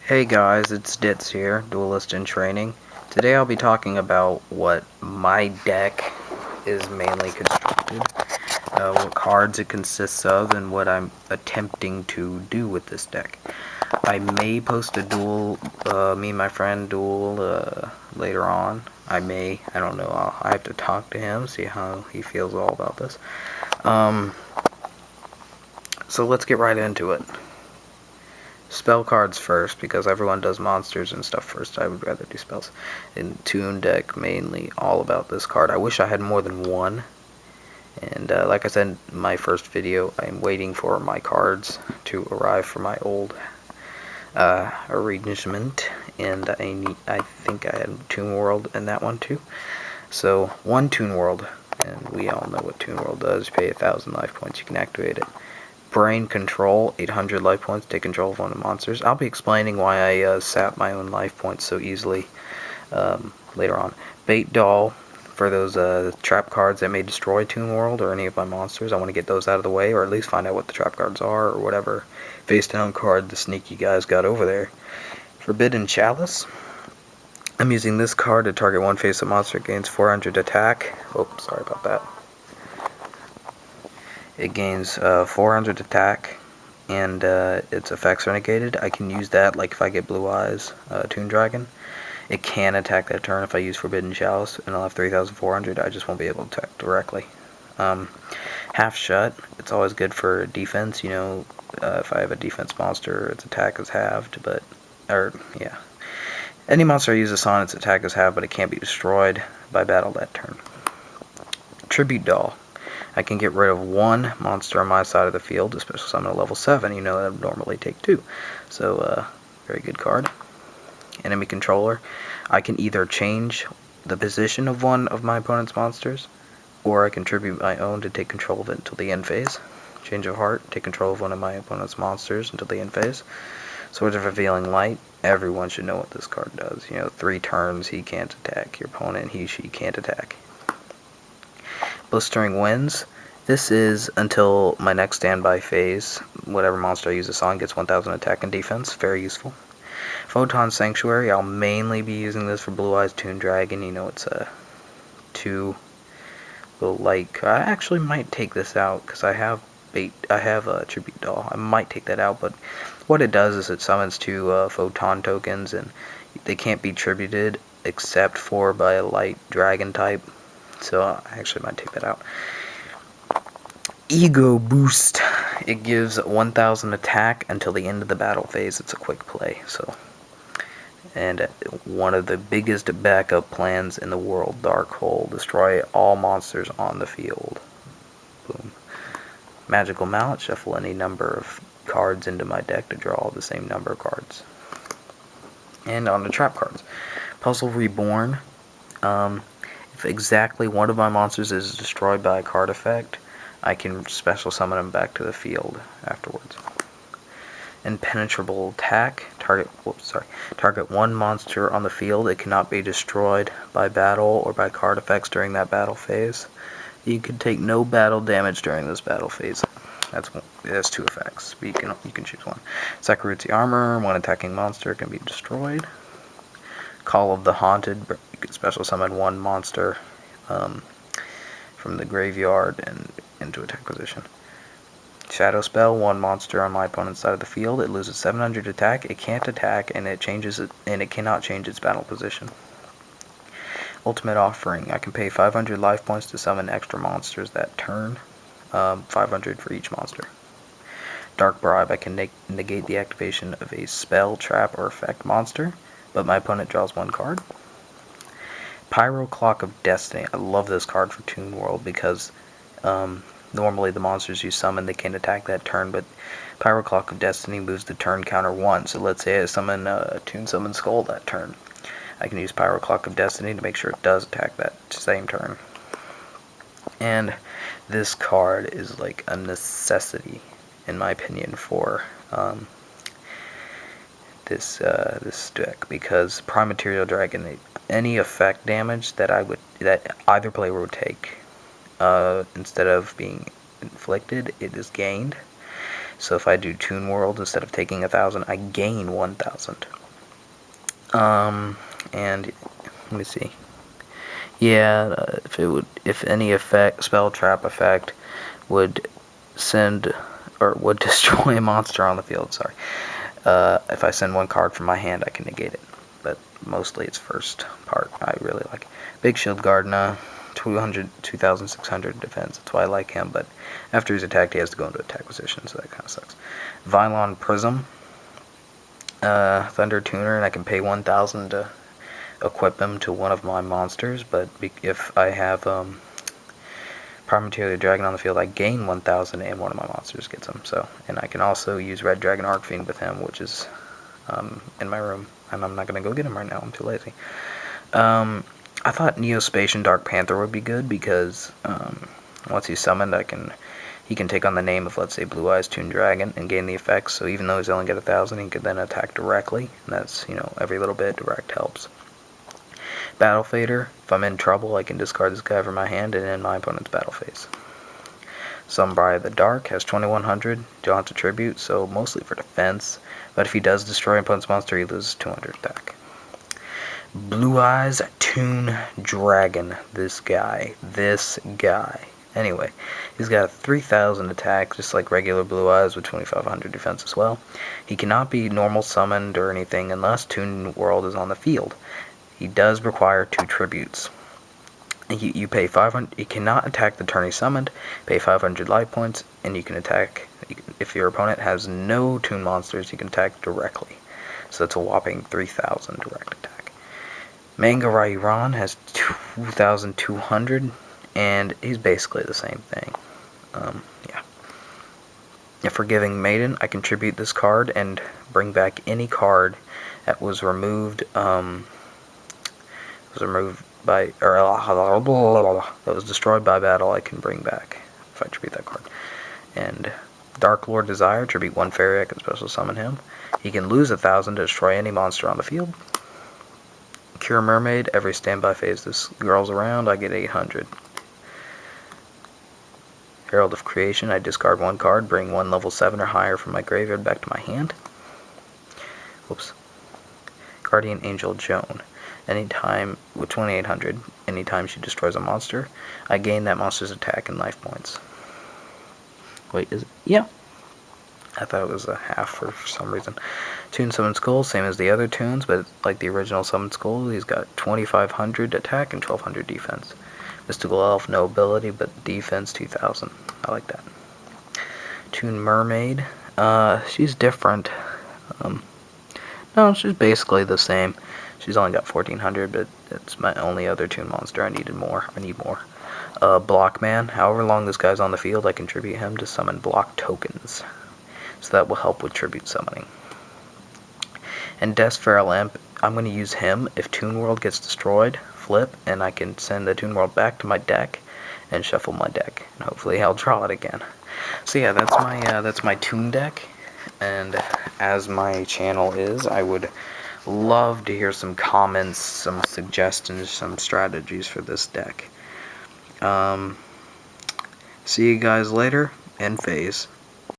Hey guys, it's DITS here, Duelist in Training. Today I'll be talking about what my deck is mainly constructed, what cards it consists of, and what I'm attempting to do with this deck. I may post a duel, me and my friend duel, later on. I don't know, I have to talk to him, see how he feels all about this. So let's get right into it. Spell cards first, because everyone does monsters and stuff first. I would rather do spells. In Toon deck, mainly all about this card. I wish I had more than one. And like I said in my first video, I'm waiting for my cards to arrive for my old arrangement. And I think I had Toon World in that one too. So, one Toon World. And we all know what Toon World does. You pay 1,000 life points, you can activate it. Brain Control, 800 life points, take control of one of the monsters. I'll be explaining why I sap my own life points so easily later on. Bait Doll, for those trap cards that may destroy Toon World or any of my monsters. I want to get those out of the way, or at least find out what the trap cards are, or whatever face down card the sneaky guys got over there. Forbidden Chalice. I'm using this card to target one face-up monster, gains 400 attack. Oh, sorry about that. It gains 400 attack, and its effects are negated. I can use that, like if I get Blue Eyes, Toon Dragon. It can attack that turn if I use Forbidden Chalice, and I'll have 3,400. I just won't be able to attack directly. Half Shut, it's always good for defense. You know, if I have a defense monster, its attack is halved, yeah. Any monster I use this on, its attack is halved, but it can't be destroyed by battle that turn. Tribute Doll. I can get rid of one monster on my side of the field, especially summon a level 7. You know that would normally take 2. So, very good card. Enemy Controller. I can either change the position of one of my opponent's monsters, or I contribute my own to take control of it until the end phase. Change of Heart. Take control of one of my opponent's monsters until the end phase. Swords of Revealing Light. Everyone should know what this card does. You know, 3 turns, he can't attack. Your opponent, she can't attack. Blistering Winds. This is until my next standby phase. Whatever monster I use this on gets 1,000 attack and defense. Very useful. Photon Sanctuary. I'll mainly be using this for Blue Eyes Toon Dragon. You know, it's a 2 I actually might take this out because I have a Tribute Doll. I might take that out, but what it does is it summons 2 Photon tokens, and they can't be tributed except for by a light dragon type. So I actually might take that out. Ego Boost. It gives 1,000 attack until the end of the battle phase. It's a quick play. And one of the biggest backup plans in the world, Dark Hole. Destroy all monsters on the field. Boom. Magical Mallet. Shuffle any number of cards into my deck to draw the same number of cards. And on the trap cards. Puzzle Reborn. If exactly one of my monsters is destroyed by a card effect, I can special summon them back to the field afterwards. Impenetrable Attack. Target one monster on the field. It cannot be destroyed by battle or by card effects during that battle phase. You can take no battle damage during this battle phase. It has 2 effects, but you can choose one. Sakurutsu Armor. One attacking monster can be destroyed. Call of the Haunted. You can special summon one monster from the graveyard and into attack position. Shadow Spell. One monster on my opponent's side of the field. It loses 700 attack. It can't attack, and it cannot change its battle position. Ultimate Offering. I can pay 500 life points to summon extra monsters that turn. 500 for each monster. Dark Bribe. I can negate the activation of a spell, trap, or effect monster, but my opponent draws 1 card. Pyro Clock of Destiny. I love this card for Toon World because normally the monsters you summon, they can't attack that turn, but Pyro Clock of Destiny moves the turn counter 1. So let's say I summon Toon Summon Skull that turn. I can use Pyro Clock of Destiny to make sure it does attack that same turn. And this card is like a necessity, in my opinion, for this deck, because Prime Material Dragon, any effect damage that either player would take, instead of being inflicted, it is gained. So if I do Toon World, instead of taking 1,000, I gain 1,000. And let me see. Yeah, if any effect, spell, trap effect would send or would destroy a monster on the field. Sorry. If I send one card from my hand, I can negate it. But mostly it's first part. I really like Big Shield Gardener, 2,600 defense. That's why I like him. But after he's attacked, he has to go into attack position, so that kind of sucks. Vylon Prism, Thunder Tuner, and I can pay 1,000 to equip him to one of my monsters. But if I have Prime Material Dragon on the field, I gain 1,000 and one of my monsters gets him. So, and I can also use Red Dragon Arcfiend with him, which is in my room. And I'm not going to go get him right now. I'm too lazy. I thought Neospatian Dark Panther would be good because once he's summoned, he can take on the name of, let's say, Blue Eyes Toon Dragon and gain the effects. So even though he's only got 1,000, he could then attack directly. And that's, every little bit direct helps. Battle Fader, if I'm in trouble, I can discard this guy from my hand and end my opponent's battle phase. Sunbriar the Dark has 2,100 Jaunt's Attribute, so mostly for defense, but if he does destroy an opponent's monster, he loses 200 attack. Blue Eyes Toon Dragon, this guy. Anyway, he's got 3,000 attack, just like regular Blue Eyes, with 2,500 defense as well. He cannot be normal summoned or anything unless Toon World is on the field. He does require 2 tributes. You pay 500. You cannot attack the turn he summoned. Pay 500 life points, and you can attack. If your opponent has no Toon monsters, you can attack directly. So that's a whopping 3,000 direct attack. Manga Rairan has 2,200, and he's basically the same thing. Yeah. Forgiving Maiden, I contribute this card and bring back any card that was removed. That was destroyed by battle, I can bring back if I tribute that card. And Dark Lord Desire, tribute 1 fairy, I can special summon him. He can lose 1,000 to destroy any monster on the field. Cure Mermaid, every standby phase this girl's around, I get 800. Herald of Creation, I discard 1 card, bring 1 level 7 or higher from my graveyard back to my hand. Whoops. Guardian Angel Joan. Anytime, with 2,800, anytime she destroys a monster, I gain that monster's attack and life points. Wait, is it? Yeah. I thought it was a half for some reason. Toon Summon Skull, same as the other Toons, but like the original Summon Skull, he's got 2,500 attack and 1,200 defense. Mystical Elf, no ability, but defense 2,000. I like that. Toon Mermaid, she's different. No, she's basically the same. She's only got 1,400, but it's my only other Toon monster. I need more. Blockman. However long this guy's on the field, I contribute him to summon block tokens. So that will help with tribute summoning. And Deathfare Lamp, I'm going to use him if Toon World gets destroyed, flip, and I can send the Toon World back to my deck and shuffle my deck. And hopefully I'll draw it again. So yeah, that's my Toon deck. And as my channel is, I would love to hear some comments, some suggestions, some strategies for this deck. See you guys later. End phase.